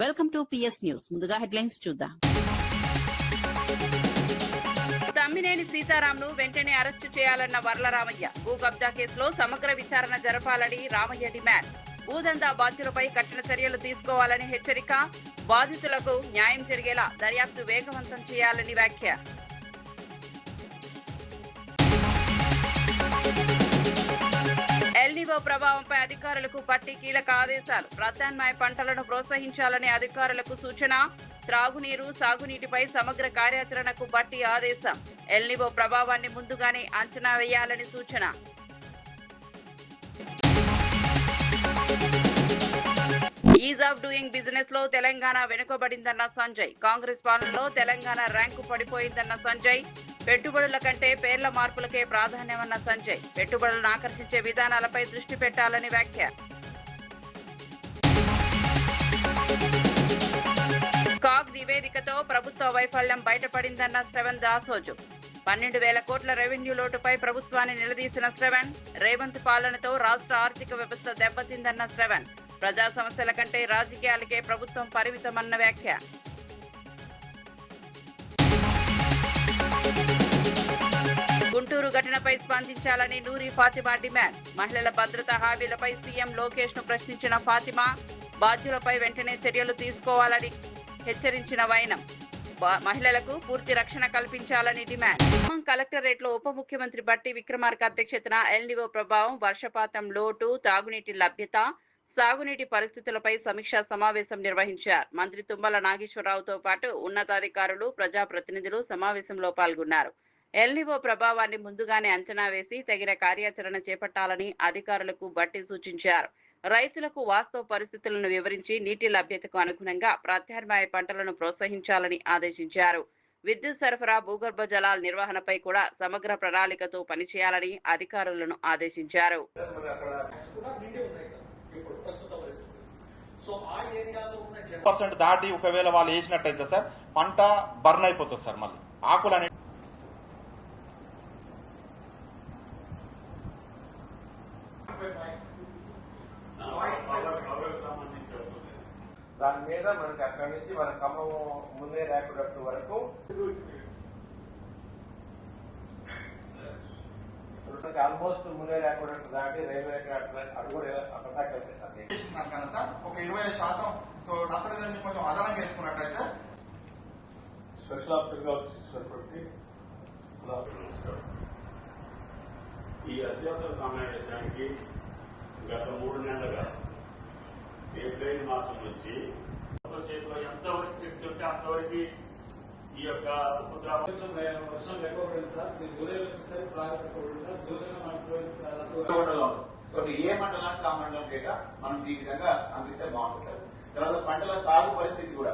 Welcome to PS news. ముందుగా headlines చూద్దాం. తమ్మినేని సీతారాంను వెంటనే అరెస్టు చేయాలన్న వర్లరామయ్య. భూ కబ్జా కేసులో సమగ్ర విచారణ జరపాలని రామయ్య డిమాండ్. భూదందా బాధ్యులపై కఠిన చర్యలు తీసుకోవాలని హెచ్చరిక. బాధితులకు న్యాయం జరిగేలా దర్యాప్తు వేగవంతం చేయాలని వ్యాఖ్య. ఎల్నివో ప్రభావంపై అధికారులకు పట్టి కీలక ఆదేశాలు. ప్రత్యామ్నాయ పంటలను ప్రోత్సహించాలని అధికారులకు సూచన. త్రాగునీరు, సాగునీటిపై సమగ్ర కార్యాచరణకు పట్టి ఆదేశం. ఎల్నివో ప్రభావాన్ని ముందుగానే అంచనా వేయాలని సూచన. ఈజ్ ఆఫ్ డూయింగ్ బిజినెస్ లో తెలంగాణ వెనుకబడిందన్న సంజయ్. కాంగ్రెస్ పాలనలో తెలంగాణ ర్యాంకు పడిపోయిందన్న సంజయ్. పెట్టుబడుల కంటే పేర్ల మార్పులకే ప్రాధాన్యమన్న సంజయ్. పెట్టుబడులను ఆకర్షించే విధానాలపై దృష్టి పెట్టాలని వ్యాఖ్య. కాగ్ నివేదికతో ప్రభుత్వ వైఫల్యం బయటపడిందన్న శ్రవణ్ దాసోజు. 12,000 కోట్ల రెవెన్యూ లోటుపై ప్రభుత్వాన్ని నిలదీసిన శ్రవణ్. రేవంత్ పాలనతో రాష్ట్ర ఆర్థిక వ్యవస్థ దెబ్బతిందన్న శ్రవణ్. ప్రజా సమస్యల కంటే రాజకీయాలకే ప్రభుత్వం పరిమితమన్న వ్యాఖ్య. గుంటూరు ఘటనపై స్పందించాలని నూరి ఫాతిమా డిమాండ్. మహిళల భద్రతా హామీలపై సీఎం లోకేష్ ను ప్రశ్నించిన ఫాతిమా. బాధ్యులపై వెంటనే చర్యలు తీసుకోవాలని హెచ్చరించిన వైనం. మహిళలకు పూర్తి రక్షణ కల్పించాలని డిమాండ్. ఖమ్మం కలెక్టరేట్ లో ఉప ముఖ్యమంత్రి బట్టి విక్రమార్క అధ్యక్షతన ఎల్నివో ప్రభావం, వర్షపాతం లోటు, తాగునీటి లభ్యత, సాగునీటి పరిస్థితులపై సమీక్షా సమావేశం నిర్వహించారు. మంత్రి తుమ్మల నాగేశ్వరరావుతో పాటు ఉన్నతాధికారులు, ప్రజాప్రతినిధులు సమావేశంలో పాల్గొన్నారు. ఎల్నివో ప్రభావాన్ని ముందుగానే అంచనా వేసి తగిన కార్యాచరణ చేపట్టాలని అధికారులకు బట్టి సూచించారు. రైతులకు వాస్తవ పరిస్థితులను వివరించి నీటి లభ్యతకు అనుగుణంగా ప్రత్యామ్నాయ పంటలను ప్రోత్సహించాలని ఆదేశించారు. విద్యుత్ సరఫరా, భూగర్భ జలాల నిర్వహణపై కూడా సమగ్ర ప్రణాళికతో పనిచేయాలని అధికారులను ఆదేశించారు. దాటి ఒకవేళ వాళ్ళు వేసినట్టయితే సార్ పంట బర్న్ అయిపోతుంది సార్. మళ్ళీ ఆకులు అనే దాని మీద మనకి అక్కడి నుంచి మన ఖమ్మం ముందే రేపటి వరకు ఆల్మోస్ట్ ముందే రేపటి దాటి రైల్వే అది కూడా అక్కడ దాకా వెళ్తాయి సార్. ఒక 20% సో నత్రజని కొంచెం అదనంగా వేసుకున్నట్టయితే స్పెషల్ ఆఫీసర్ గా వచ్చి ఈ అత్యవసర సమావేశానికి గత 3 నెలలుగా ఏప్రిల్ మాసం నుంచి చేతిలో ఎంతవరకు శక్తి ఉంటే అంతవరకు ఈ యొక్క వర్షం లేకపోయింది సార్. సో ఏ మండలానికి ఆ మండలం డేటా మనం ఈ విధంగా అందిస్తే బాగుంటుంది సార్. తర్వాత పంటల సాగు పరిస్థితి కూడా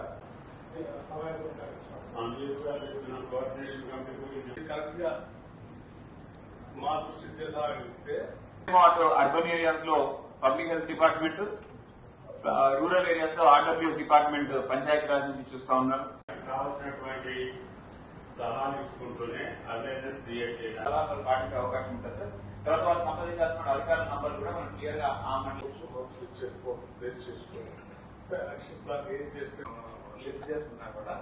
కోఆర్డినేషన్ కమిటీ కరెక్ట్ గా మా దృష్టి చేసాగితే అర్బన్ ఏరియాస్ లో public health department, rural areas లో ఆర్డబ్ల్యూఎస్ డిపార్ట్మెంట్, పంచాయతీరాజ్ నుంచి చూస్తా ఉన్నారు. కావాల్సినటువంటి సలహాలు ఇచ్చుకుంటూనే అవేర్నెస్ క్రియేట్ చేయాలి. సలహాలు పాటించే అవకాశం ఉంటుంది సార్. తర్వాత వాళ్ళు సంప్రదించాల్సిన అధికారుల నంబర్ కూడా మనం క్లియర్ గా ఆ మండలి యాక్షన్ ప్లాన్ ఏం చేస్తే లిఫ్ట్ చేసుకున్నా కూడా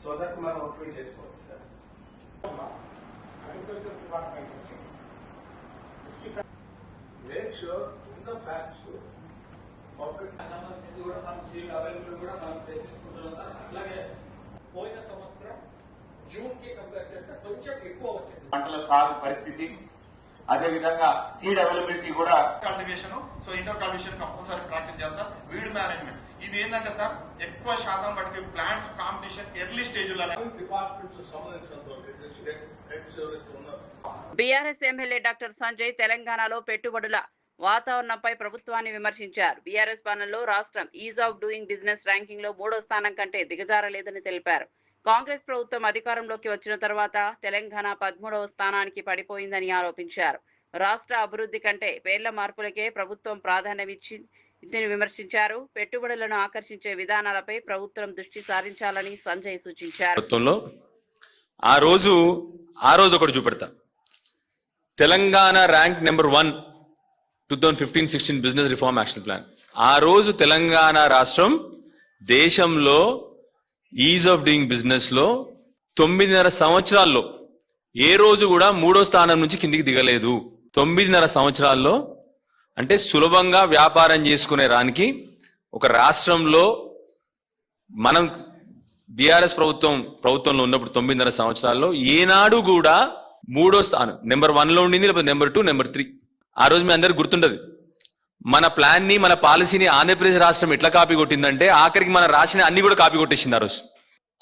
సో దట్ మనం అప్లై చేసుకోవచ్చు sir. Agriculture department make sure in the facts perfect సంబంధించి కూడా మనం సీట్ అవైలబుల్ కూడా మనం తెచ్చుకుంటున్నాం సార్. అట్లాగే పోయిన సంవత్సరం జూన్ కి కంపేర్ చేస్తే కొంచెం ఎక్కువ వచ్చింది పంటల సాగు పరిస్థితి. అదే విధంగా సీడ్ అవైలబిలిటీ కూడా. Cultivation, so indoor cultivation compulsory practice చేయాలి సార్. వీడ్ మేనేజ్మెంట్ ఇది ఏంటంటే సార్ ఎక్కువ శాతం బట్టి ప్లాంట్స్ కాంపిటీషన్ ఎర్లీ స్టేజ్ లో డిపార్ట్మెంట్స్ సంబంధించిన బీఆర్ఎస్ ఎమ్మెల్యే డాక్టర్ సంజయ్ తెలంగాణలో పెట్టుబడుల వాతావరణంపై ప్రభుత్వాన్ని విమర్శించారు. బీఆర్ఎస్ పాలనలో రాష్ట్రం ease of doing business ranking లో 3వ స్థానం కంటే దిగజారలేదని తెలిపారు. కాంగ్రెస్ ప్రభుత్వం అధికారంలోకి వచ్చిన తర్వాత తెలంగాణ 13వ స్థానానికి పడిపోయిందని ఆరోపించారు. రాష్ట్ర అభివృద్ధి కంటే పేర్ల మార్పులకే ప్రభుత్వం ప్రాధాన్యమిచ్చిందని విమర్శించారు. పెట్టుబడులను ఆకర్షించే విధానాలపై ప్రభుత్వం దృష్టి సారించాలని సంజయ్ సూచించారు. ఆ రోజు ఒకటి చూపెడతా. Telangana rank number 1 2015-16 business reform action plan. ఆ రోజు తెలంగాణ రాష్ట్రం దేశంలో ఈజ్ ఆఫ్ డూయింగ్ బిజినెస్ లో 9.5 సంవత్సరాల్లో ఏ రోజు కూడా 3వ స్థానం నుంచి కిందికి దిగలేదు. 9.5 సంవత్సరాల్లో అంటే సులభంగా వ్యాపారం చేసుకునే రానికి ఒక రాష్ట్రంలో మనం బీఆర్ఎస్ ప్రభుత్వంలో ఉన్నప్పుడు 9.5 సంవత్సరాల్లో ఏనాడు కూడా 3వ స్థానం నెంబర్ 1లో ఉండింది, లేకపోతే నెంబర్ 2, నెంబర్ 3. ఆ రోజు మీ అందరికి గుర్తుంటది. మన ప్లాన్ ని, మన పాలసీని ఆంధ్రప్రదేశ్ రాష్ట్రం ఎట్లా కాపీ కొట్టిందంటే ఆఖరికి మన రాసిన అన్ని కూడా కాపీ కొట్టేసింది ఆ రోజు.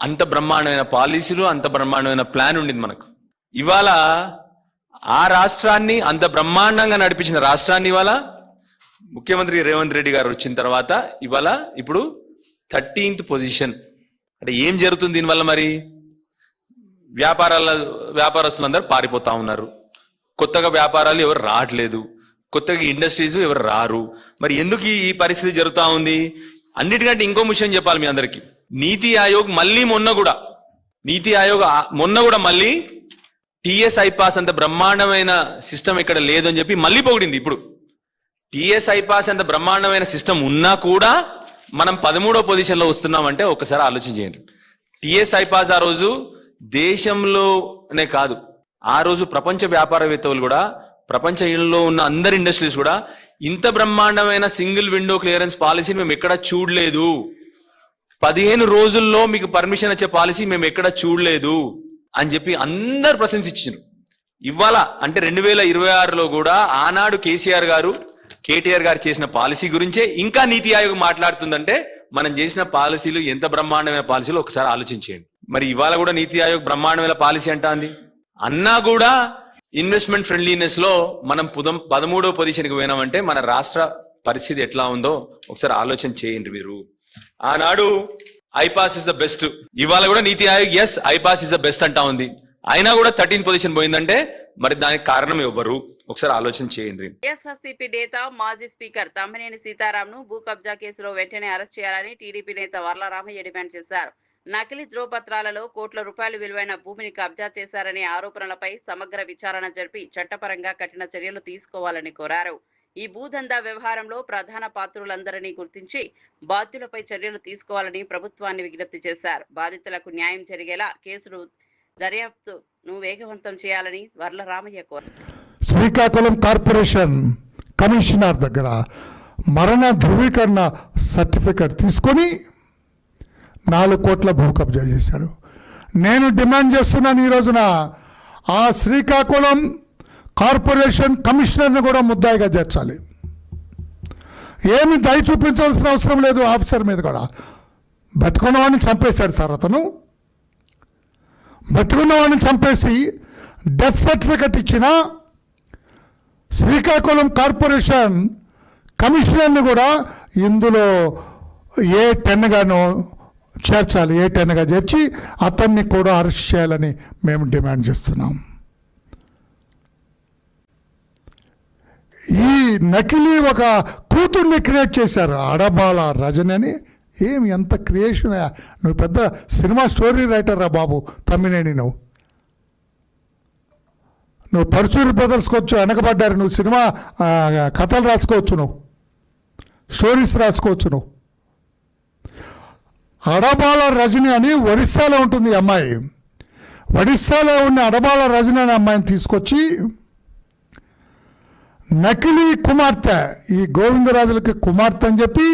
అంత బ్రహ్మాండమైన పాలసీలు, అంత బ్రహ్మాండమైన ప్లాన్ ఉండింది మనకు. ఇవాళ ఆ రాష్ట్రాన్ని అంత బ్రహ్మాండంగా నడిపించిన రాష్ట్రాన్ని ఇవాళ ముఖ్యమంత్రి రేవంత్ రెడ్డి గారు వచ్చిన తర్వాత ఇప్పుడు 13th పొజిషన్. అంటే ఏం జరుగుతుంది దీనివల్ల? మరి వ్యాపారస్తులందరూ పారిపోతా ఉన్నారు, కొత్తగా వ్యాపారాలు ఎవరు రావట్లేదు, కొత్తగా ఇండస్ట్రీస్ ఎవరు రారు. మరి ఎందుకు ఈ పరిస్థితి జరుగుతా ఉంది? అన్నిటికంటే ఇంకో విషయం చెప్పాలి మీ అందరికి. నీతి ఆయోగ్ మొన్న కూడా మళ్ళీ టిఎస్ ఐపాస్ అంత బ్రహ్మాండమైన సిస్టమ్ ఇక్కడ లేదు అని చెప్పి మళ్ళీ పొగిడింది. ఇప్పుడు టిఎస్ ఐపాస్ అంత బ్రహ్మాండమైన సిస్టమ్ ఉన్నా కూడా మనం 13వ పొజిషన్లో వస్తున్నామంటే ఒకసారి ఆలోచించేయండి. టిఎస్ ఐపాస్ ఆ రోజు దేశంలోనే కాదు, ఆ రోజు ప్రపంచ వ్యాపారవేత్తలు కూడా, ప్రపంచంలో ఉన్న అందరి ఇండస్ట్రీస్ కూడా ఇంత బ్రహ్మాండమైన సింగిల్ విండో క్లియరెన్స్ పాలసీని మేము ఎక్కడా చూడలేదు. 15 రోజుల్లో మీకు పర్మిషన్ వచ్చే పాలసీ మేము ఎక్కడా చూడలేదు అని చెప్పి అందరు ప్రశంసించారు. ఇవాళ అంటే 2026లో కూడా ఆనాడు కేటీఆర్ గారు చేసిన పాలసీ గురించే ఇంకా నీతి ఆయోగ్ మాట్లాడుతుందంటే మనం చేసిన పాలసీలు ఎంత బ్రహ్మాండమైన పాలసీలు ఒకసారి ఆలోచించేయండి. మరి ఇవాళ కూడా నీతి ఆయోగ్ బ్రహ్మాండమైన పాలసీ అంటాంది అన్నా కూడా ఇన్వెస్ట్మెంట్ ఫ్రెండ్లీనెస్ లో మనం 13వ పొజిషన్కి పోయినామంటే మన రాష్ట్ర పరిస్థితి ఎట్లా ఉందో ఒకసారి ఆలోచన చేయండి మీరు. ఆనాడు ఐపాస్ ఇస్ ద బెస్ట్, ఇవాళ కూడా NITI Aayog S iPASS is the best అంటా ఉంది, అయినా కూడా 13th పొజిషన్ పోయిందంటే మరి దానికి కారణం ఎవ్వరు? ఒకసారి ఆలోచన చేయండి. వైఎస్ఆర్సీపీ నేత మాజీ స్పీకర్ తమ్మినేని సీతారాంను భూ కబ్జా కేసులో వెంటనే అరెస్ట్ చేయాలని టీడీపీ నేత వర్ల రామయ్య డిమాండ్ చేశారు. నకిలీ ధ్రువపత్రాలలో కోట్ల రూపాయలు విలువైన భూమిని కబ్జా చేశారనే ఆరోపణలపై సమగ్ర విచారణ జరిపి చట్టపరంగా కఠిన చర్యలు తీసుకోవాలని కోరారు. ఈ భూదందా వ్యవహారంలో ప్రధాన పాత్రులందరినీ గుర్తించి బాధ్యులపై చర్యలు తీసుకోవాలని ప్రభుత్వాన్ని విజ్ఞప్తి చేశారు. బాధితులకు న్యాయం జరిగేలా కేసులు దర్యాప్తును వేగవంతం చేయాలని వర్ల రామయ్య కోరారు. శ్రీకాకుళం కార్పొరేషన్ కమిషనర్ దగ్గర మరణ ధృవీకరణ సర్టిఫికెట్ తీసుకొని 4 కోట్ల భూ కబ్జా చేశాడు. నేను డిమాండ్ చేస్తున్నాను ఈ రోజున ఆ శ్రీకాకుళం కార్పొరేషన్ కమిషనర్ని కూడా ముద్దాయిగా చేర్చాలి. ఏమి దయ చూపించాల్సిన అవసరం లేదు ఆఫీసర్ మీద కూడా. బతుకున్న వాడిని చంపేశాడు సార్ అతను. బతుకున్న వాడిని చంపేసి డెత్ సర్టిఫికెట్ ఇచ్చిన శ్రీకాకుళం కార్పొరేషన్ కమిషనర్ని కూడా ఇందులో A10గాను చేర్చాలి. A10గా చేర్చి అతన్ని కూడా అరెస్ట్ చేయాలని మేము డిమాండ్ చేస్తున్నాం. ఈ నకిలీ ఒక కూతుర్ని క్రియేట్ చేశారు, అడబాల రజని అని. ఏమి ఎంత క్రియేషన్! నువ్వు పెద్ద సినిమా స్టోరీ రైటర్ రా బాబు తమ్మినేని. నువ్వు పరుచూరి బ్రదర్స్కి వచ్చు, వెనకబడ్డారు. నువ్వు సినిమా కథలు రాసుకోవచ్చు, నువ్వు స్టోరీస్ రాసుకోవచ్చు. నువ్వు అడబాల రజని అని ఒరిస్సాలో ఉంటుంది ఈ అమ్మాయి. ఒడిస్సాలో ఉన్న అడబాల రజని అనే అమ్మాయిని తీసుకొచ్చి నకిలీ కుమార్తె, ఈ గోవిందరాజులకి కుమార్తె అని చెప్పి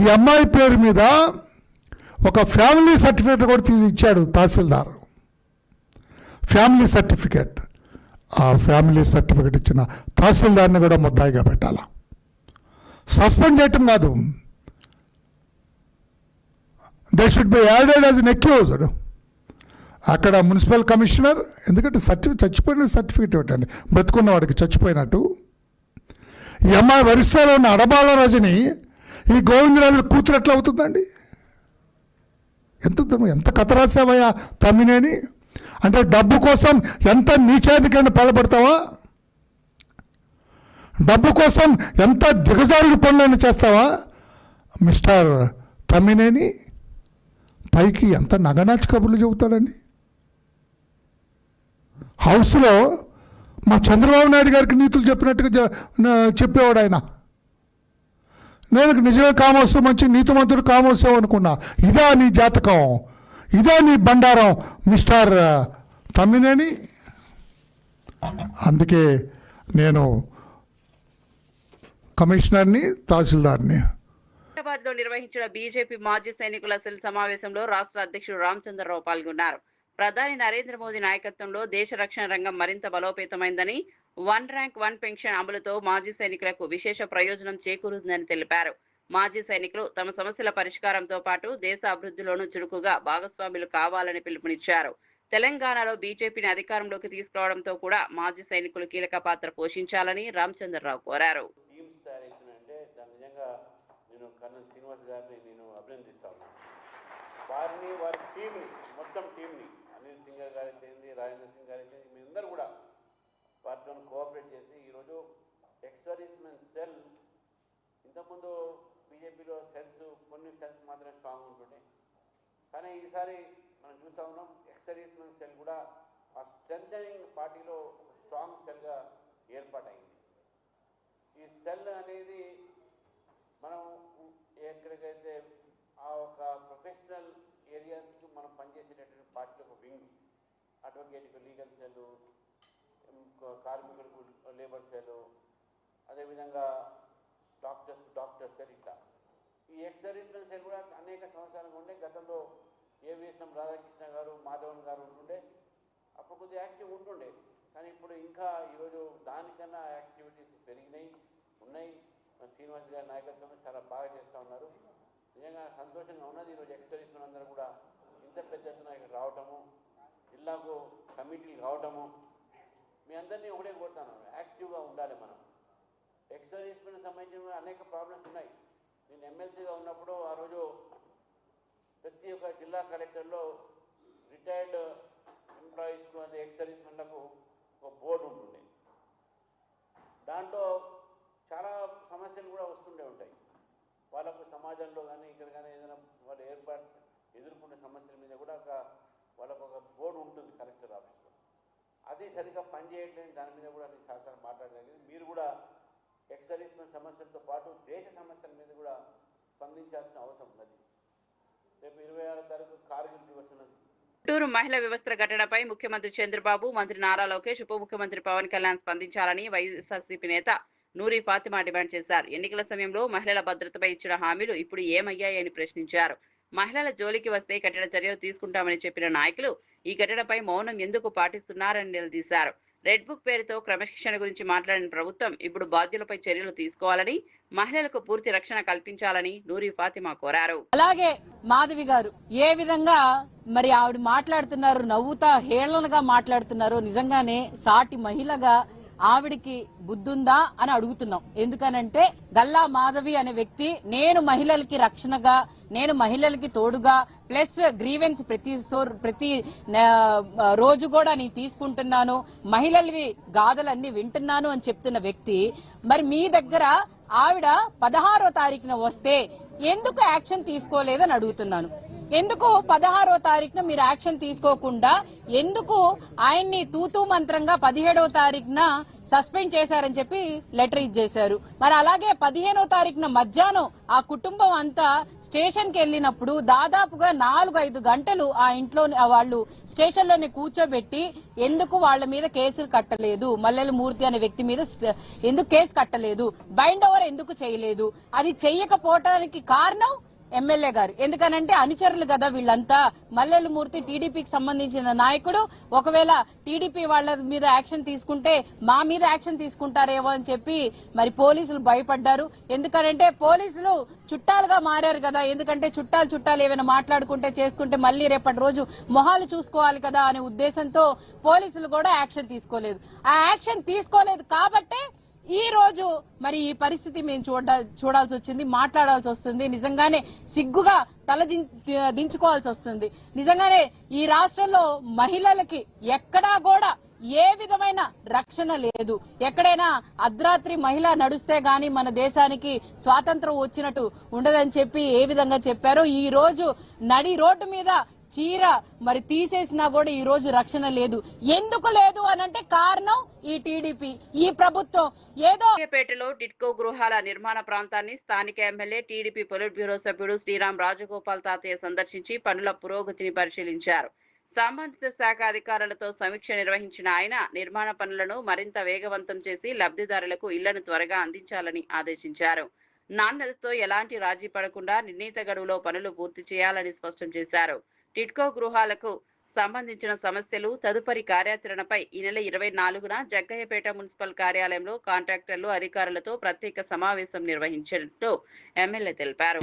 ఈ అమ్మాయి పేరు మీద ఒక ఫ్యామిలీ సర్టిఫికేట్ కూడా తీసి ఇచ్చాడు తహసీల్దార్. Family certificate. ఆ ఫ్యామిలీ సర్టిఫికేట్ ఇచ్చిన తహసీల్దార్ని కూడా ముద్దాయిగా పెట్టాల. సస్పెండ్ చేయటం కాదు, they should be added as an accused. అక్కడ మున్సిపల్ కమిషనర్, ఎందుకంటే చచ్చిపోయిన సర్టిఫికేట్ ఇవ్వటండి, బ్రతుకున్న వాడికి చచ్చిపోయినట్టు. ఈ అమ్మాయి ఒరిస్సాలో ఉన్న అడబాల రజని ఈ గోవిందరాజుల కూతురు ఎట్లా అవుతుందండి? ఎంత కథ రాసావయ్యా తమ్మినేని. అంటే డబ్బు కోసం ఎంత నీచానికైనా పాల్పడతావా? డబ్బు కోసం ఎంత దిగజారుడు పనులైనా చేస్తావా మిస్టర్ తమ్మినేని? పైకి ఎంత నగనాచి కబుర్లు చెబుతాడండి. హౌస్లో మా చంద్రబాబు నాయుడు గారికి నీతులు చెప్పినట్టుగా చెప్పేవాడు ఆయన. నేను నిజమే కామోత్సవం మంచి నీతిమంతుడు కామోత్సవం అనుకున్నా. ఇదా నీ జాతకం, ఇదా నీ బండారం మిస్టర్ తమ్మినేని. అందుకే నేను కమిషనర్ని, తహసీల్దార్ని. హైదరాబాద్ లో నిర్వహించిన బీజేపీ మాజీ సైనికుల సెల్ సమావేశంలో రాష్ట్ర అధ్యక్షుడు రామచంద్రరావు పాల్గొన్నారు. ప్రధాని నరేంద్ర మోదీ నాయకత్వంలో దేశ రక్షణ రంగం మరింత బలోపేతమైందని, 1 ర్యాంక్ 1 పెన్షన్ అమలుతో మాజీ సైనికులకు విశేష ప్రయోజనం చేకూరుతుందని తెలిపారు. మాజీ సైనికులు తమ సమస్యల పరిష్కారంతో పాటు దేశ అభివృద్ధిలోనూ చురుకుగా భాగస్వాములు కావాలని పిలుపునిచ్చారు. తెలంగాణలో బీజేపీని అధికారంలోకి తీసుకురావడంతో కూడా మాజీ సైనికులు కీలక పాత్ర పోషించాలని రామచంద్రరావు కోరారు. కర్నూలు శ్రీనివాస్ గారిని నేను అభినందిస్తాను. వారిని, వారి టీంని, మొత్తం టీంని, అనిల్ సింగ్ గారు అయితే, రాజేంద్ర సింగ్ గారు అయితే, మీరందరూ కూడా వారితో కోఆపరేట్ చేసి ఈరోజు ఎక్స్-సర్వీస్మెన్ సెల్, ఇంతకుముందు బీజేపీలో సెల్స్, కొన్ని సెల్స్ మాత్రమే స్ట్రాంగ్ ఉంటుండే, కానీ ఈసారి మనం చూస్తూ ఉన్నాం ఎక్స్-సర్వీస్మెన్ సెల్ కూడా ఆ స్ట్రెంథనింగ్ పార్టీలో స్ట్రాంగ్ సెల్గా ఏర్పాటైంది. ఈ సెల్ అనేది మనం ఎక్కడికైతే ఆ ఒక ప్రొఫెషనల్ ఏరియాస్కి మనం పనిచేసేటటువంటి పార్టీ ఒక వింగ్, అడ్వకేట్కి లీగల్ సెల్, కార్మికులకు లేబర్ సెల్, అదేవిధంగా డాక్టర్స్ సెల్, ఇట్లా ఈ ఎక్స్-సర్వీస్మెన్ సెల్ కూడా అనేక సంవత్సరాలుగా ఉండే. గతంలో ఏవిఎస్ఎం రాధాకృష్ణ గారు, మాధవన్ గారు ఉంటుండే, అప్పుడు కొద్దిగా యాక్టివ్ ఉంటుండే, కానీ ఇప్పుడు ఇంకా ఈరోజు దానికన్నా యాక్టివిటీస్ పెరిగినాయి ఉన్నాయి. శ్రీనివాస్ గారి నాయకత్వంలో చాలా బాగా చేస్తూ ఉన్నారు. నిజంగా సంతోషంగా ఉన్నది. ఈరోజు ఎక్స్-సర్వీస్మెన్ అందరూ కూడా ఇంత పెద్ద ఎత్తున ఇక్కడ రావటము, జిల్లాకు కమిటీలు కావటము, మీ అందరినీ ఒకటే కోరుతాను, యాక్టివ్గా ఉండాలి. మనం ఎక్స్-సర్వీస్మెన్ సంబంధించిన అనేక ప్రాబ్లమ్స్ ఉన్నాయి. నేను ఎమ్మెల్సీగా ఉన్నప్పుడు ఆ రోజు ప్రతి ఒక్క జిల్లా కలెక్టర్లో రిటైర్డ్ ఎంప్లాయీస్కు, అంటే ఎక్స్-సర్వీస్మెన్లకు ఒక బోర్డు ఉంటుండే. దాంట్లో చాలా సమస్యలు కూడా వస్తుండే ఉంటాయి. వాళ్ళకు సమాజంలో కానీ ఇక్కడ కానీ ఏదైనా వాళ్ళు ఎదుర్కొనే సమస్యల మీద కూడా వాళ్ళకు ఒక బోర్డు ఉంటుంది కలెక్టర్ ఆఫీస్లో. అది సరిగ్గా పనిచేయట్లేదు, దాని మీద కూడా నేను చాలా మాట్లాడగలిగింది. మీరు కూడా ఎక్స్-సర్వీస్మెన్ సమస్యలతో పాటు దేశ సమస్యల మీద కూడా స్పందించాల్సిన అవసరం ఉన్నది. రేపు 26వ తారీఖు కార్గిల్ దివస్ ఉన్నది. గుంటూరు మహిళా వ్యవస్థ ఘటనపై ముఖ్యమంత్రి చంద్రబాబు, మంత్రి నారా లోకేష్, ఉప ముఖ్యమంత్రి పవన్ కళ్యాణ్ స్పందించాలని వైఎస్ఆర్సీపీ నేత నూరి ఫాతిమా డిమాండ్ చేశారు. ఎన్నికల సమయంలో మహిళల భద్రతపై ఇచ్చిన హామీలు ఇప్పుడు ఏమయ్యాయని ప్రశ్నించారు. మహిళల జోలికి వస్తే కఠిన చర్యలు తీసుకుంటామని చెప్పిన నాయకులు ఈ ఘటనపై మౌనం ఎందుకు పాటిస్తున్నారని నిలదీశారు. రెడ్ బుక్ పేరుతో క్రమశిక్షణ గురించి మాట్లాడిన ప్రభుత్వం ఇప్పుడు బాధ్యులపై చర్యలు తీసుకోవాలని, మహిళలకు పూర్తి రక్షణ కల్పించాలని నూరి ఫాతిమా కోరారు. అలాగే మాధవి గారు ఏ విధంగా మరి ఆవిడ మాట్లాడుతున్నారు, నవ్వుతా హేళనగా మాట్లాడుతున్నారు. నిజంగానే సాటి మహిళగా ఆవిడికి బుద్ధుందా అని అడుగుతున్నాం. ఎందుకనంటే గల్లా మాధవి అనే వ్యక్తి నేను మహిళలకి రక్షణగా, నేను మహిళలకి తోడుగా, ప్లస్ గ్రీవెన్స్ ప్రతి రోజు కూడా నేను తీసుకుంటున్నాను, మహిళలవి గాథలన్నీ వింటున్నాను అని చెప్తున్న వ్యక్తి మరి మీ దగ్గర ఆవిడ 16వ తారీఖున వస్తే ఎందుకు యాక్షన్ తీసుకోలేదని అడుగుతున్నాను. ఎందుకు 16వ తారీఖున మీరు యాక్షన్ తీసుకోకుండా ఎందుకు ఆయన్ని తూతూ మంత్రంగా 17వ తారీఖున సస్పెండ్ చేశారని చెప్పి లెటర్ ఇచ్చేశారు. మరి అలాగే 15వ తారీఖున మధ్యాహ్నం ఆ కుటుంబం అంతా స్టేషన్ కి వెళ్లినప్పుడు దాదాపుగా 4-5 గంటలు ఆ ఇంట్లో వాళ్ళు స్టేషన్ లోనే కూర్చోబెట్టి ఎందుకు వాళ్ళ మీద కేసులు కట్టలేదు, మల్లెల మూర్తి అనే వ్యక్తి మీద ఎందుకు కేసు కట్టలేదు, బైండ్ ఓవర్ ఎందుకు చేయలేదు, అది చెయ్యకపోవటానికి కారణం ఎమ్మెల్యే గారు. ఎందుకనంటే అనుచరులు కదా వీళ్ళంతా. మల్లెల మూర్తి టీడీపీకి సంబంధించిన నాయకుడు. ఒకవేళ టీడీపీ వాళ్ళ మీద యాక్షన్ తీసుకుంటే మా మీద యాక్షన్ తీసుకుంటారేమో అని చెప్పి మరి పోలీసులు భయపడ్డారు. ఎందుకనంటే పోలీసులు చుట్టాలుగా మారారు కదా. ఎందుకంటే చుట్టాలు ఏమైనా మాట్లాడుకుంటే చేసుకుంటే మళ్లీ రేపటి రోజు మొహాలు చూసుకోవాలి కదా అనే ఉద్దేశంతో పోలీసులు కూడా యాక్షన్ తీసుకోలేదు. ఆ యాక్షన్ తీసుకోలేదు కాబట్టే ఈ రోజు మరి ఈ పరిస్థితి మేము చూడాల్సి వచ్చింది, మాట్లాడాల్సి వస్తుంది. నిజంగానే సిగ్గుగా తల దించుకోవాల్సి వస్తుంది. నిజంగానే ఈ రాష్ట్రంలో మహిళలకి ఎక్కడా కూడా ఏ విధమైన రక్షణ లేదు. ఎక్కడైనా అర్ధరాత్రి మహిళ నడుస్తే గాని మన దేశానికి స్వాతంత్రం వచ్చినట్టు ఉండదని చెప్పి ఏ విధంగా చెప్పారో ఈ రోజు నడి రోడ్డు మీద చీర మరి తీసేసినా కూడా ఈ రోజు రక్షణ లేదు. ఎందుకు లేదు అనంటే కారణం ఈ టీడీపీ, ఈ ప్రభుత్వం. ఏదో పేటలో టిట్కో గృహాల నిర్మాణ ప్రాంతాన్ని స్థానిక ఎమ్మెల్యే టీడీపీ పొలిట్ బ్యూరో సభ్యుడు శ్రీరామ్ రాజగోపాల్ తాతయ్య సందర్శించి పనుల పురోగతిని పరిశీలించారు. సంబంధిత శాఖ అధికారులతో సమీక్ష నిర్వహించిన ఆయన నిర్మాణ పనులను మరింత వేగవంతం చేసి లబ్ధిదారులకు ఇళ్లను త్వరగా అందించాలని ఆదేశించారు. నాణ్యతతో ఎలాంటి రాజీ పడకుండా నిర్ణీత గడువులో పనులు పూర్తి చేయాలని స్పష్టం చేశారు. టిట్కో గృహాలకు సంబంధించిన సమస్యలు తదుపరి కార్యాచరణపై ఈ నెల 24న జగ్గయ్యపేట మున్సిపల్ కార్యాలయంలో కాంట్రాక్టర్లు అధికారులతో ప్రత్యేక సమావేశం నిర్వహించినట్టు ఎమ్మెల్యే తెలిపారు.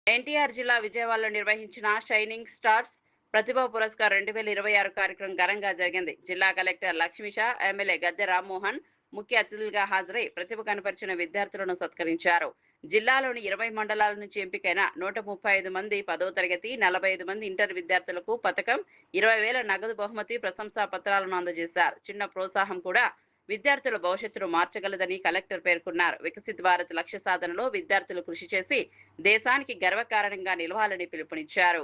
ఎన్టీఆర్ జిల్లా విజయవాడలో నిర్వహించిన షైనింగ్ స్టార్స్ ప్రతిభా పురస్కార్ 2026 కార్యక్రమం ఘనంగా జరిగింది. జిల్లా కలెక్టర్ లక్ష్మీషా, ఎమ్మెల్యే గద్దె రామ్మోహన్ ముఖ్య అతిథులుగా హాజరై ప్రతిభ కనపరిచిన విద్యార్థులను సత్కరించారు. జిల్లాలోని 20 మండలాల నుంచి ఎంపికైన 135 మంది 10వ తరగతి, 45 మంది ఇంటర్ విద్యార్థులకు పథకం, 20,000 నగదు బహుమతి, ప్రశంసా పత్రాలను అందజేశారు. చిన్న ప్రోత్సాహం కూడా విద్యార్థుల భవిష్యత్తును మార్చగలదని కలెక్టర్ పేర్కొన్నారు. వికసిత్ భారత్ లక్ష్య సాధనలో విద్యార్థులు కృషి చేసి దేశానికి గర్వకారణంగా నిలవాలని పిలుపునిచ్చారు.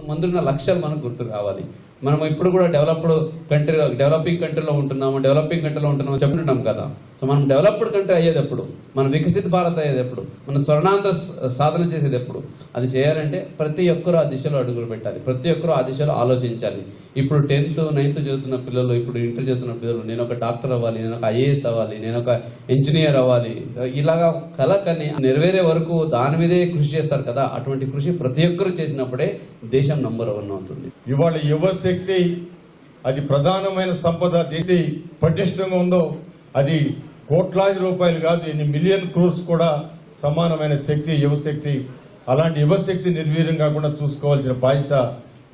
ముందున్న లక్ష్యాలు మనకు గుర్తు కావాలి. మనం ఇప్పుడు కూడా డెవలపింగ్ కంట్రీలో ఉంటున్నాము చెప్తుంటాం కదా. సో మనం డెవలప్డ్ కంట్రీ అయ్యేటప్పుడు, మనం వికసిత భారత్ అయ్యేటప్పుడు, మనం స్వర్ణాంధ్ర సాధన చేసేటప్పుడు అది చేయాలంటే ప్రతి ఒక్కరూ ఆ దిశలో అడుగులు పెట్టాలి, ప్రతి ఒక్కరూ ఆ దిశలో ఆలోచించాలి. ఇప్పుడు 10th, 9th చదువుతున్న పిల్లలు, ఇప్పుడు ఇంటర్ చదువుతున్న పిల్లలు, నేను ఒక డాక్టర్ అవ్వాలి, నేను ఒక IAS అవ్వాలి, నేను ఒక ఇంజనీర్ అవ్వాలి, ఇలాగా కళకని నెరవేరే వరకు దాని మీదే కృషి చేస్తారు కదా. అటువంటి కృషి ప్రతి ఒక్కరూ చేసినప్పుడే దేశం నంబర్ 1 అవుతుంది. ఇవాళ యువశక్తి అది ప్రధానమైన సంపద. దేశం పటిష్టంగా ఉందో అది కోట్లాది రూపాయలు కాదు, ఎన్ని మిలియన్ క్రోర్స్ కూడా సమానమైన శక్తి యువశక్తి. అలాంటి యువశక్తి నిర్వీర్యం కాకుండా చూసుకోవాల్సిన బాధ్యత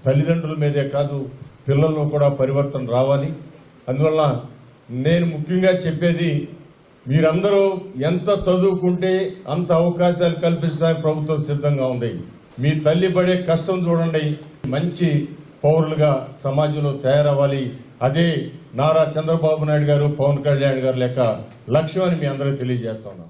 తల్లిదండ్రుల మీదే కాదు, పిల్లల్లో కూడా పరివర్తన రావాలి. అందువల్ల నేను ముఖ్యంగా చెప్పేది, మీరందరూ ఎంత చదువుకుంటే అంత అవకాశాలు కల్పిస్తానికి ప్రభుత్వం సిద్ధంగా ఉంది. మీ తల్లి పడే కష్టం చూడండి, మంచి పౌరులుగా సమాజంలో తయారవ్వాలి. అదే నారా చంద్రబాబు నాయుడు గారు, పవన్ కళ్యాణ్ గారు లెక్క లక్ష్యం అని మీ అందరూ తెలియజేస్తున్నాను.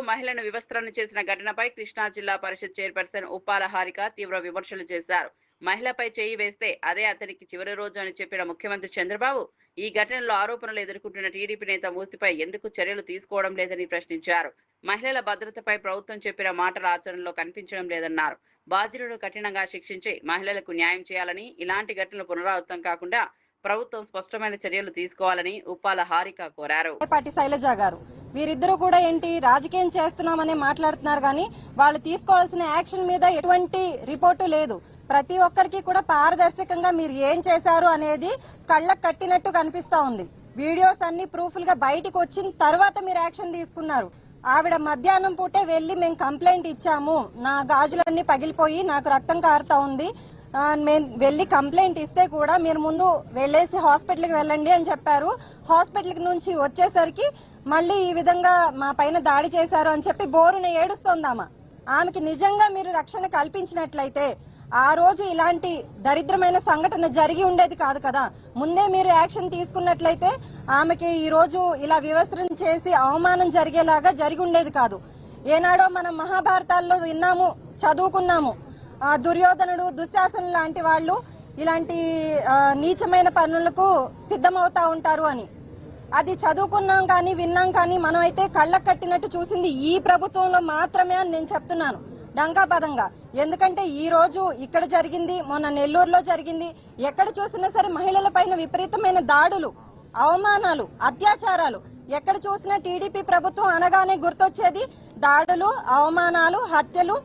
మహిళను వివస్త్రణ చేసిన ఘటనపై కృష్ణా జిల్లా పరిషత్ చైర్పర్సన్ ఉప్పాల హారిక తీవ్ర విమర్శలు చేశారు. మహిళపై చేయి వేస్తే అదే అతనికి చివరి రోజు అని చెప్పిన ముఖ్యమంత్రి చంద్రబాబు ఈ ఘటనలో ఆరోపణలు ఎదుర్కొంటున్న టీడీపీ నేత మూర్తిపై ఎందుకు చర్యలు తీసుకోవడం లేదని ప్రశ్నించారు. మహిళల భద్రతపై ప్రభుత్వం చెప్పిన మాటల ఆచరణలో కనిపించడం లేదన్నారు. బాధ్యులను కఠినంగా శిక్షించి మహిళలకు న్యాయం చేయాలని, ఇలాంటి ఘటనలు పునరావృతం కాకుండా ప్రభుత్వం స్పష్టమైన చర్యలు తీసుకోవాలని ఉప్పాల హారిక కోరారు. శైలజ గారు వీరిద్దరూ కూడా ఏంటి రాజకీయం చేస్తున్నామని మాట్లాడుతున్నారు, కానీ వాళ్ళు తీసుకోవాల్సిన యాక్షన్ మీద ఎటువంటి రిపోర్టు లేదు. ప్రతి ఒక్కరికి కూడా పారదర్శకంగా మీరు ఏం చేశారు అనేది కళ్ళకు కట్టినట్టు కనిపిస్తా ఉంది. వీడియోస్ అన్ని ప్రూఫ్లుగా బయటకు వచ్చిన తర్వాత మీరు యాక్షన్ తీసుకున్నారు. ఆవిడ మధ్యాహ్నం పూటే వెళ్లి మేము కంప్లైంట్ ఇచ్చాము, నా గాజులన్నీ పగిలిపోయి నాకు రక్తం కారుతా ఉంది, మేము వెళ్లి కంప్లైంట్ ఇస్తే కూడా మీరు ముందు వెళ్లేసి హాస్పిటల్కి వెళ్ళండి అని చెప్పారు. హాస్పిటల్ నుంచి వచ్చేసరికి మళ్ళీ ఈ విధంగా మా పైన దాడి చేశారు అని చెప్పి బోరున ఏడుస్తోందామా. ఆమెకి నిజంగా మీరు రక్షణ కల్పించినట్లయితే ఆ రోజు ఇలాంటి దరిద్రమైన సంఘటన జరిగి ఉండేది కాదు కదా. ముందే మీరు యాక్షన్ తీసుకున్నట్లయితే ఆమెకి ఈ రోజు ఇలా వివస్త్రం చేసి అవమానం జరిగేలాగా జరిగి ఉండేది కాదు. ఏనాడో మనం మహాభారతాల్లో విన్నాము, చదువుకున్నాము, దుర్యోధనుడు, దుశ్శాసనుడు లాంటి వాళ్ళు ఇలాంటి నీచమైన పనులకు సిద్ధమవుతా ఉంటారు అని. అది చదువుకున్నాం కానీ విన్నాం కానీ మనమైతే కళ్ళకు కట్టినట్టు చూసింది ఈ ప్రభుత్వంలో మాత్రమే అని నేను చెప్తున్నాను డంకాపదంగా. ఎందుకంటే ఈ రోజు ఇక్కడ జరిగింది, మొన్న నెల్లూరులో జరిగింది, ఎక్కడ చూసినా సరే మహిళల పైన విపరీతమైన దాడులు, అవమానాలు, అత్యాచారాలు. ఎక్కడ చూసినా టీడీపీ ప్రభుత్వం అనగానే గుర్తొచ్చేది దాడులు, అవమానాలు, హత్యలు.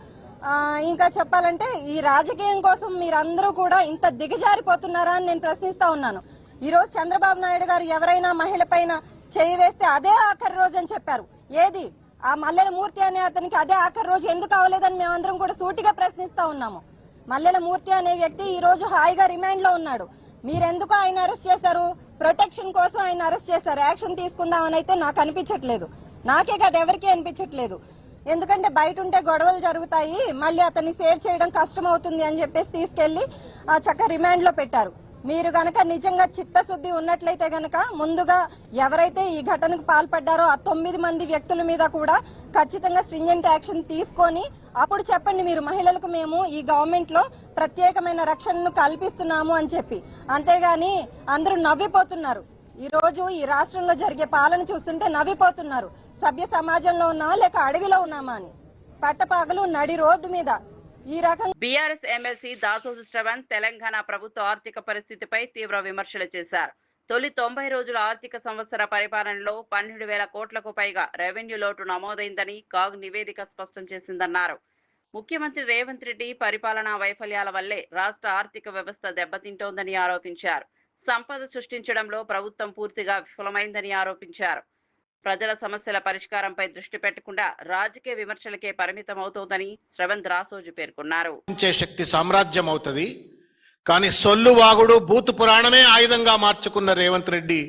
ఇంకా చెప్పాలంటే ఈ రాజకీయం కోసం మీరందరూ కూడా ఇంత దిగజారిపోతున్నారా అని నేను ప్రశ్నిస్తా ఉన్నాను. ఈ రోజు చంద్రబాబు నాయుడు గారు ఎవరైనా మహిళ పైన చేయి వేస్తే అదే ఆఖరి రోజు అని చెప్పారు. ఏది ఆ మల్లెల మూర్తి అనే అతనికి అదే ఆఖరి రోజు ఎందుకు అవ్వలేదని మేమందరం కూడా సూటిగా ప్రశ్నిస్తా ఉన్నాము. మల్లెల మూర్తి అనే వ్యక్తి ఈ రోజు హాయిగా రిమాండ్ లో ఉన్నాడు. మీరెందుకు ఆయన అరెస్ట్ చేశారు? ప్రొటెక్షన్ కోసం ఆయన అరెస్ట్ చేశారు. యాక్షన్ తీసుకుందామని అయితే నాకు అనిపించట్లేదు, నాకే కాదు ఎవరికీ అనిపించట్లేదు. ఎందుకంటే బయట ఉంటే గొడవలు జరుగుతాయి, మళ్ళీ అతన్ని సేవ్ చేయడం కష్టం అవుతుంది అని చెప్పేసి తీసుకెళ్లి చక్కగా రిమాండ్ లో పెట్టారు. మీరు గనక నిజంగా చిత్తశుద్ధి ఉన్నట్లయితే గనక ముందుగా ఎవరైతే ఈ ఘటనకు పాల్పడ్డారో ఆ 9 మంది వ్యక్తుల మీద కూడా ఖచ్చితంగా స్ట్రింజెంట్ యాక్షన్ తీసుకొని అప్పుడు చెప్పండి మీరు మహిళలకు మేము ఈ గవర్నమెంట్ లో ప్రత్యేకమైన రక్షణను కల్పిస్తున్నాము అని చెప్పి. అంతేగాని అందరూ నవ్విపోతున్నారు. ఈ రోజు ఈ రాష్ట్రంలో జరిగే పాలన చూస్తుంటే నవ్విపోతున్నారు. సభ్య సమాజంలో ఉన్నామా లేక అడవిలో ఉన్నామా అని. పట్టపగలు నడి రోడ్డు మీద ఈ రకంగా బీఆర్ఎస్ ఎమ్మెల్సీ దాసోజు శ్రవణ్ తెలంగాణ ప్రభుత్వ ఆర్థిక పరిస్థితిపై తీవ్ర విమర్శలు చేశారు. తొలి 90 రోజుల ఆర్థిక సంవత్సర పరిపాలనలో 12,000 కోట్లకు పైగా రెవెన్యూ లోటు నమోదైందని కాగ్ నివేదిక స్పష్టం చేసిందన్నారు. ముఖ్యమంత్రి రేవంత్ రెడ్డి పరిపాలనా వైఫల్యాల వల్లే రాష్ట్ర ఆర్థిక వ్యవస్థ దెబ్బతింటోందని ఆరోపించారు. సంపద సృష్టించడంలో ప్రభుత్వం పూర్తిగా విఫలమైందని ఆరోపించారు. ప్రజల సమస్యల పరిష్కారంపై దృష్టి పెట్టకుండా రాజకీయ విమర్శలకే పరిమితం అవుతోందని శ్రవణ్ రాసోజు పేర్కొన్నారు. శక్తి సామ్రాజ్యం అవుతుంది కానీ సొల్లు వాగుడు బూతు పురాణమే ఆయుధంగా మార్చుకున్న రేవంత్ రెడ్డి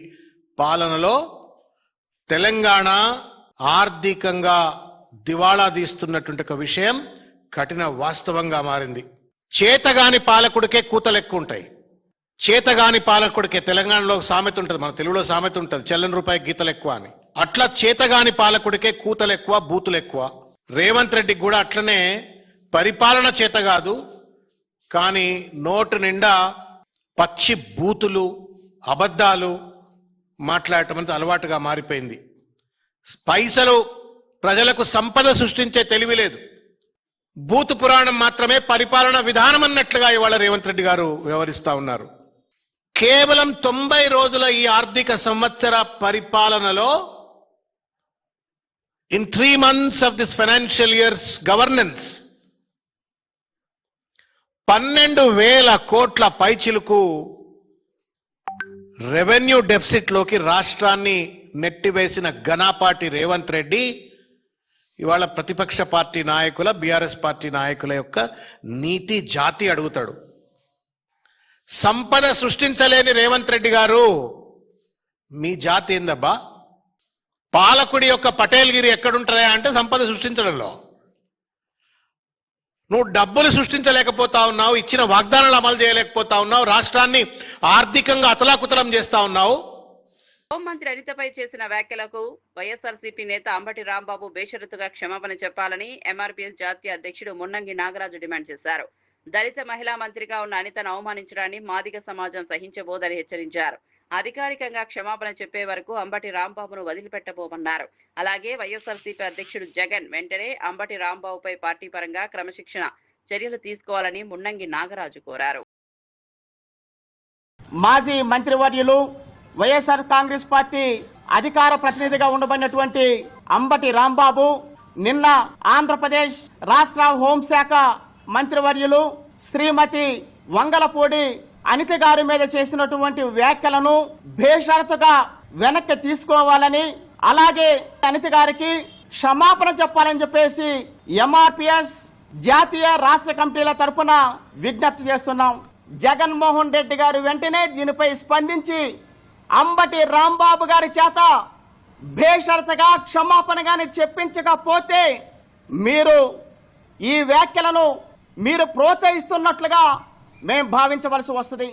పాలనలో తెలంగాణ ఆర్థికంగా దివాళా తీస్తున్నటువంటి ఒక విషయం కఠిన వాస్తవంగా మారింది. చేతగాని పాలకుడికే కూతలు ఎక్కువ ఉంటాయి. చేతగాని పాలకుడికే తెలంగాణలో సామెత ఉంటుంది, మన తెలుగులో సామెత ఉంటుంది, చెల్లని రూపాయి గీతలు ఎక్కువ అని. అట్లా చేతగాని పాలకుడికే కూతలు ఎక్కువ, బూతులు ఎక్కువ. రేవంత్ రెడ్డికి కూడా అట్లనే పరిపాలన చేత కాదు కానీ నోటు నిండా పచ్చి బూతులు, అబద్ధాలు మాట్లాడటం అనేది అలవాటుగా మారిపోయింది. పైసలు ప్రజలకు సంపద సృష్టించే తెలివి లేదు. బూతు పురాణం మాత్రమే పరిపాలన విధానం అన్నట్లుగా ఇవాళ రేవంత్ రెడ్డి గారు వ్యవహరిస్తా ఉన్నారు. కేవలం 90 రోజుల ఈ ఆర్థిక సంవత్సర పరిపాలనలో in 3 months of this financial year's governance 12,000 కోట్ల పైచిలుకు రెవెన్యూ డెఫిసిట్ లోకి రాష్ట్రాన్ని నెట్టివేసిన ఘనపాటి రేవంత్ రెడ్డి ఇవాళ ప్రతిపక్ష పార్టీ నాయకుల, బీఆర్ఎస్ పార్టీ నాయకుల యొక్క నీతి జాతి అడుగుతాడు. సంపద సృష్టించలేని రేవంత్ రెడ్డి గారు మీ జాతి ఏందబ్బా? పాలకుడి యొక్క పటేల్గిరి ఎక్కడుంటుందా అంటే సంపద సృష్టించడంలో. నువ్వు డబ్బులు సృష్టించలేకపోతా ఉన్నావు, ఇచ్చిన వాగ్దానాలు అమలు చేయలేకపోతా ఉన్నావు, రాష్ట్రాన్ని ఆర్థికంగా అతలాకుతలం చేస్తా ఉన్నావు. హోంమంత్రి అనితపై చేసిన వ్యాఖ్యలకు వైఎస్ఆర్సీపీ నేత అంబటి రాంబాబు బేషరతుగా క్షమాపణ చెప్పాలని ఎంఆర్పీఎస్ జాతీయ అధ్యక్షుడు మున్నంగి నాగరాజు డిమాండ్ చేశారు. దళిత మహిళా మంత్రిగా ఉన్న అనితను అవమానించడాన్ని మాదిగ సమాజం సహించబోదని హెచ్చరించారు. అధికారికంగా క్షమాపణ చెప్పే వరకు అంబటి రాంబాబును వదిలిపెట్టబోమన్నారు. అలాగే వైఎస్ఆర్సీపీ అధ్యక్షుడు జగన్ వెంటనే అంబటి రాంబాబుపై పార్టీ పరంగా క్రమశిక్షణ చర్యలు తీసుకోవాలని మున్నంగి నాగరాజు కోరారు. మాజీ మంత్రివర్యులు వైఎస్ఆర్ కాంగ్రెస్ పార్టీ అధికార ప్రతినిధిగా ఉండబడినటువంటి అంబటి రాంబాబు నిన్న ఆంధ్రప్రదేశ్ రాష్ట్ర హోంశాఖ మంత్రివర్యులు శ్రీమతి వంగలపూడి అనిత గారి మీద చేసినటువంటి వ్యాఖ్యలను బేషరతుగా వెనక్కి తీసుకోవాలని, అలాగే అనిత గారికి క్షమాపణ చెప్పాలని చెప్పేసి ఎంఆర్పీఎస్ జాతీయ రాష్ట్ర కమిటీల తరఫున విజ్ఞప్తి చేస్తున్నాం. జగన్మోహన్ రెడ్డి గారు వెంటనే దీనిపై స్పందించి అంబటి రాంబాబు గారి చేత బేషరతుగా క్షమాపణ గాని చెప్పించకపోతే మీరు ఈ వ్యాఖ్యలను మీరు ప్రోత్సహిస్తున్నట్లుగా మేము భావించవలసి వస్తుంది.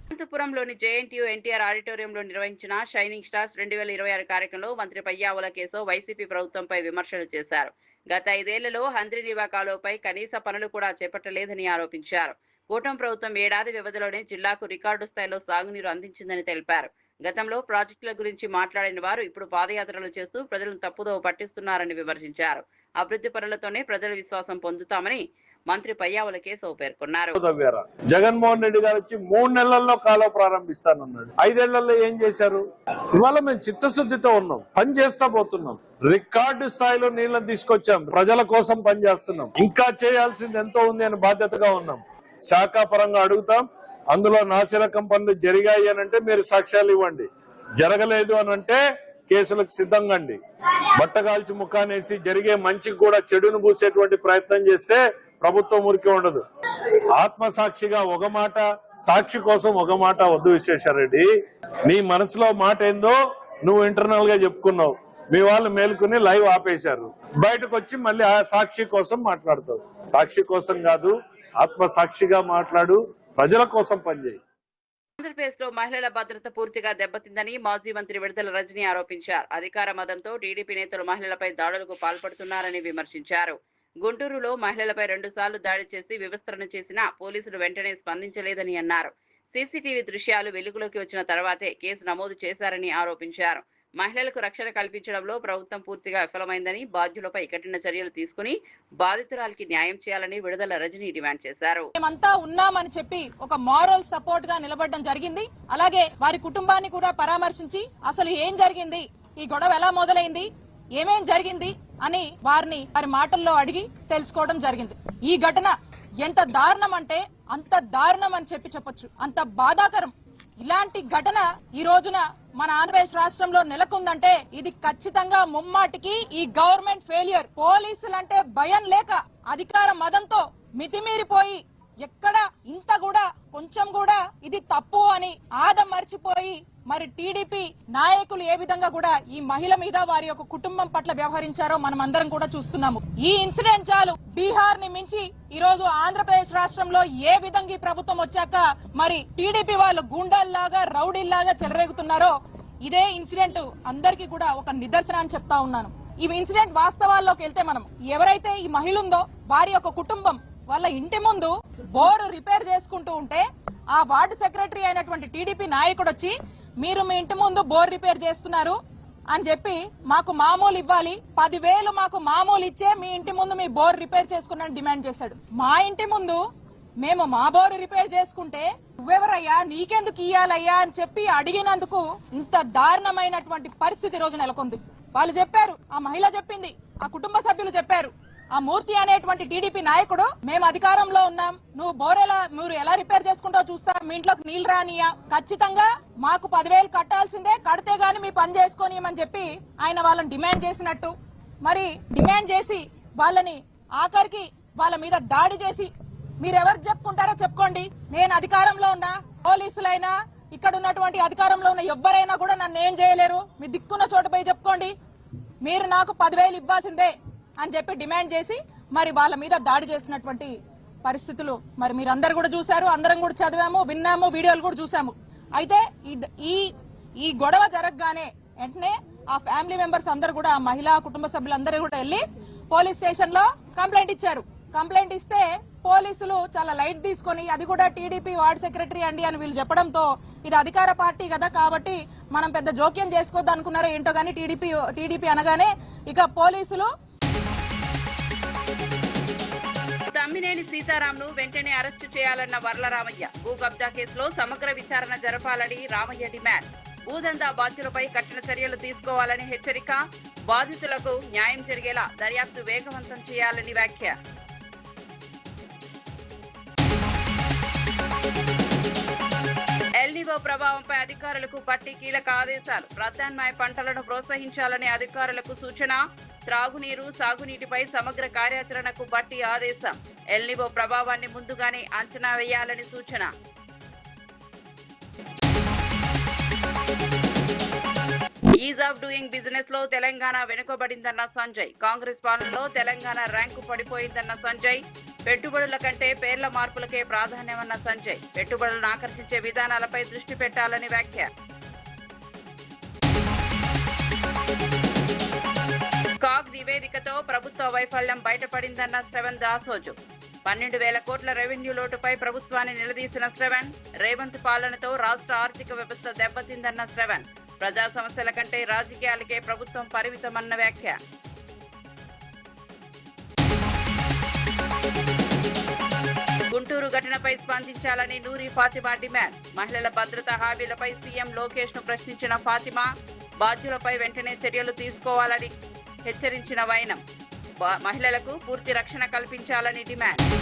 అనంతపురంలోని జేఎన్టీయూ ఎన్టీఆర్ ఆడిటోరియంలో నిర్వహించిన షైనింగ్ స్టార్స్ 2026 కార్యక్రమంలో మంత్రి పయ్యావుల కేశవ్ వైసీపీ ప్రభుత్వంపై విమర్శలు చేశారు. గత 5 ఏళ్లలో హంద్రీనీవా కాలువపై కనీస పనులు కూడా చేపట్టలేదని ఆరోపించారు. కూటమి ప్రభుత్వం ఏడాది వ్యవధిలోనే జిల్లాకు రికార్డు స్థాయిలో సాగునీరు అందించిందని తెలిపారు. గతంలో ప్రాజెక్టుల గురించి మాట్లాడిన వారు ఇప్పుడు పాదయాత్రలు చేస్తూ ప్రజలను తప్పుదోవ పట్టిస్తున్నారని విమర్శించారు. అభివృద్ధి పనులతోనే ప్రజల విశ్వాసం పొందుతామని మంత్రి పయ్యావుల కేశవ్ పేర్కొన్నారు. జగన్మోహన్ రెడ్డి గారు వచ్చి 3 నెలల్లో కాలువ ప్రారంభిస్తానన్నాడు. 5 ఏళ్లలో ఏం చేశారు? ఇవాళ మేము చిత్తశుద్ధితో ఉన్నాం, పని చేస్తా పోతున్నాం, రికార్డు స్థాయిలో నీళ్లను తీసుకొచ్చాం, ప్రజల కోసం పనిచేస్తున్నాం. ఇంకా చేయాల్సింది ఎంతో ఉంది అని బాధ్యతగా ఉన్నాం. శాఖాపరంగా అడుగుతాం. అందులో నాసిరకం పనులు జరిగాయి అనంటే మీరు సాక్ష్యాలు ఇవ్వండి, జరగలేదు అనంటే కేసులకు సిద్ధంగా అండి. బట్టగాల్చి ముఖానేసి జరిగే మంచికి కూడా చెడును పూసేటువంటి ప్రయత్నం చేస్తే ప్రభుత్వం ఊరికే ఉండదు. ఆత్మసాక్షిగా ఒక మాట, సాక్షి కోసం ఒక మాట వద్దు విశ్వేశ్వరరెడ్డి. నీ మనసులో మాట ఏందో నువ్వు ఇంటర్నల్ గా చెప్పుకున్నావు. మీ వాళ్ళు మేలుకుని లైవ్ ఆపేశారు. బయటకు వచ్చి మళ్ళీ ఆ సాక్షి కోసం మాట్లాడతావు. సాక్షి కోసం కాదు, ఆత్మసాక్షిగా మాట్లాడు, ప్రజల కోసం పనిచేయి. ఆంధ్రప్రదేశ్ లో మహిళల భద్రత పూర్తిగా దెబ్బతిందని మాజీ మంత్రి విడుదల రజని ఆరోపించారు. అధికార మదంతో టీడీపీ నేతలు మహిళలపై దాడులకు పాల్పడుతున్నారని విమర్శించారు. గుంటూరులో మహిళలపై 2 సార్లు దాడి చేసి వివస్త్రణ చేసినా పోలీసులు వెంటనే స్పందించలేదని అన్నారు. సీసీటీవీ దృశ్యాలు వెలుగులోకి వచ్చిన తర్వాతే కేసు నమోదు చేశారని ఆరోపించారు. మహిళలకు రక్షణ కల్పించడంలో ప్రభుత్వం పూర్తిగా విఫలమైందని, బాధ్యులపై కఠిన చర్యలు తీసుకుని బాధితురాలికి న్యాయం చేయాలని విడుదల రజని డిమాండ్ చేశారు. మేమంతా ఉన్నామని చెప్పి ఒక మారల్ సపోర్ట్ గా నిలబడడం జరిగింది. అలాగే వారి కుటుంబాన్ని కూడా పరామర్శించి అసలు ఏం జరిగింది, ఈ గొడవ ఎలా మొదలైంది, ఏమేం జరిగింది అని వారి మాటల్లో అడిగి తెలుసుకోవడం జరిగింది. ఈ ఘటన ఎంత దారుణం అంటే అంత దారుణం అని చెప్పొచ్చు, అంత బాధాకరం. ఇలాంటి ఘటన ఈ రోజున మన ఆంధ్రప్రదేశ్ రాష్ట్రంలో నెలకొందంటే ఇది ఖచ్చితంగా ముమ్మాటికి ఈ గవర్నమెంట్ ఫెయిల్యూర్. పోలీసులంటే భయం లేక అధికార మదంతో మితిమీరిపోయి ఎక్కడ ఇంత కూడా కొంచెం కూడా ఇది తప్పు అని ఆదం మర్చిపోయి మరి టీడీపీ నాయకులు ఏ విధంగా కూడా ఈ మహిళ మీద వారి యొక్క కుటుంబం పట్ల వ్యవహరించారో మనం అందరం కూడా చూస్తున్నాము. ఈ ఇన్సిడెంట్ చాలు బీహార్ ని మించి ఈ రోజు ఆంధ్రప్రదేశ్ రాష్ట్రంలో ఏ విధంగా ఈ ప్రభుత్వం వచ్చాక మరి టీడీపీ వాళ్ళు గుండాల్లాగా రౌడీల్లాగా చెలరేగుతున్నారో ఇదే ఇన్సిడెంట్ అందరికీ కూడా ఒక నిదర్శనం అని చెప్తా ఉన్నాను. ఈ ఇన్సిడెంట్ వాస్తవాల్లోకి వెళ్తే మనం ఎవరైతే ఈ మహిళ ఉందో వారి యొక్క కుటుంబం వాళ్ళ ఇంటి ముందు బోరు రిపేర్ చేసుకుంటూ ఉంటే ఆ వార్డు సెక్రటరీ అయినటువంటి టీడీపీ నాయకుడు వచ్చి మీరు మీ ఇంటి ముందు బోర్ రిపేర్ చేస్తున్నారు అని చెప్పి మాకు మామూలు ఇవ్వాలి, 10,000 మాకు మామూలు ఇచ్చే మీ ఇంటి ముందు మీ బోర్ రిపేర్ చేసుకున్నాను డిమాండ్ చేశాడు. మా ఇంటి ముందు మేము మా బోరు రిపేర్ చేసుకుంటే నువ్వెవరయ్యా, నీకెందుకు ఇయ్యాలయ్యా అని చెప్పి అడిగినందుకు ఇంత దారుణమైనటువంటి పరిస్థితి రోజు నెలకొంది. వాళ్ళు చెప్పారు, ఆ మహిళ చెప్పింది, ఆ కుటుంబ సభ్యులు చెప్పారు, ఆ మూర్తి అనేటువంటి టీడీపీ నాయకుడు మేము అధికారంలో ఉన్నాం, మీరు ఎలా రిపేర్ చేసుకుంటావు చూస్తా, మీ ఇంట్లోకి నీళ్లు రానియా, ఖచ్చితంగా మాకు 10,000 కట్టాల్సిందే, కడితే గాని మీ పని చేసుకోనియమని చెప్పి ఆయన వాళ్ళని డిమాండ్ చేసినట్టు మరి డిమాండ్ చేసి వాళ్ళని ఆఖరికి వాళ్ళ మీద దాడి చేసి మీరెవరు చెప్పుకుంటారో చెప్పుకోండి, నేను అధికారంలో ఉన్నా, పోలీసులైనా ఇక్కడ ఉన్నటువంటి అధికారంలో ఉన్న ఎవ్వరైనా కూడా నన్ను ఏం చేయలేరు, మీ దిక్కున్న చోట పోయి చెప్పుకోండి, మీరు నాకు 10,000 ఇవ్వాల్సిందే అని చెప్పి డిమాండ్ చేసి మరి వాళ్ళ మీద దాడి చేసినటువంటి పరిస్థితులు మరి మీరందరూ కూడా చూశారు, అందరం కూడా చదివాము, విన్నాము, వీడియోలు కూడా చూసాము. అయితే ఈ గొడవ జరగగానే వెంటనే ఆ ఫ్యామిలీ మెంబర్స్ అందరూ కూడా ఆ మహిళా కుటుంబ సభ్యులందరూ కూడా వెళ్లి పోలీస్ స్టేషన్ లో కంప్లైంట్ ఇచ్చారు. కంప్లైంట్ ఇస్తే పోలీసులు చాలా లైట్ తీసుకొని అది కూడా టీడీపీ వార్డ్ సెక్రటరీ అండి అని వీళ్ళు చెప్పడంతో ఇది అధికార పార్టీ కదా కాబట్టి మనం పెద్ద జోక్యం చేసుకోవద్దు అనుకున్నారో ఏంటో గానీ టీడీపీ అనగానే ఇక పోలీసులు తమ్మినేని సీతారాంను వెంటనే అరెస్టు చేయాలన్న వర్లరామయ్య. భూ కబ్జా కేసులో సమగ్ర విచారణ జరపాలని రామయ్య డిమాండ్. భూదందా బాధ్యులపై కఠిన చర్యలు తీసుకోవాలని హెచ్చరిక. బాధితులకు న్యాయం జరిగేలా దర్యాప్తు వేగవంతం చేయాలని వ్యాఖ్య. ఎల్నివో ప్రభావంపై అధికారులకు పట్టి కీలక ఆదేశాలు. ప్రత్యామ్నాయ పంటలను ప్రోత్సహించాలని అధికారులకు సూచన. త్రాగునీరు, సాగునీటిపై సమగ్ర కార్యాచరణకు బట్టి ఆదేశం. ఎల్నివో ప్రభావాన్ని ముందుగానే అంచనా వేయాలని సూచన. ఈజ్ ఆఫ్ డూయింగ్ బిజినెస్ లో తెలంగాణ వెనుకబడిందన్న సంజయ్. కాంగ్రెస్ పాలనలో తెలంగాణ ర్యాంకు పడిపోయిందన్న సంజయ్. పెట్టుబడుల కంటే పేర్ల మార్పులకే ప్రాధాన్యమన్న సంజయ్. పెట్టుబడులను ఆకర్షించే విధానాలపై దృష్టి పెట్టాలని వ్యాఖ్య. కాగ్ నివేదికతో ప్రభుత్వ వైఫల్యం బయటపడిందన్న శ్రవణ్ దాసోజు. 12,000 కోట్ల రెవెన్యూ లోటుపై ప్రభుత్వాన్ని నిలదీసిన శ్రవణ్. రేవంత్ పాలనతో రాష్ట్ర ఆర్థిక వ్యవస్థ దెబ్బతిందన్న శ్రవణ్. ప్రజా సమస్యల కంటే రాజకీయాలకే ప్రభుత్వం పరిమితమన్న వ్యాఖ్య. గుంటూరు ఘటనపై స్పందించాలని నూరి ఫాతిమా డిమాండ్. మహిళల భద్రత హామీలపై సీఎం లోకేష్ ను ప్రశ్నించిన ఫాతిమా. బాధ్యులపై వెంటనే చర్యలు తీసుకోవాలని హెచ్చరించిన వైనం. మహిళలకు పూర్తి రక్షణ కల్పించాలని డిమాండ్.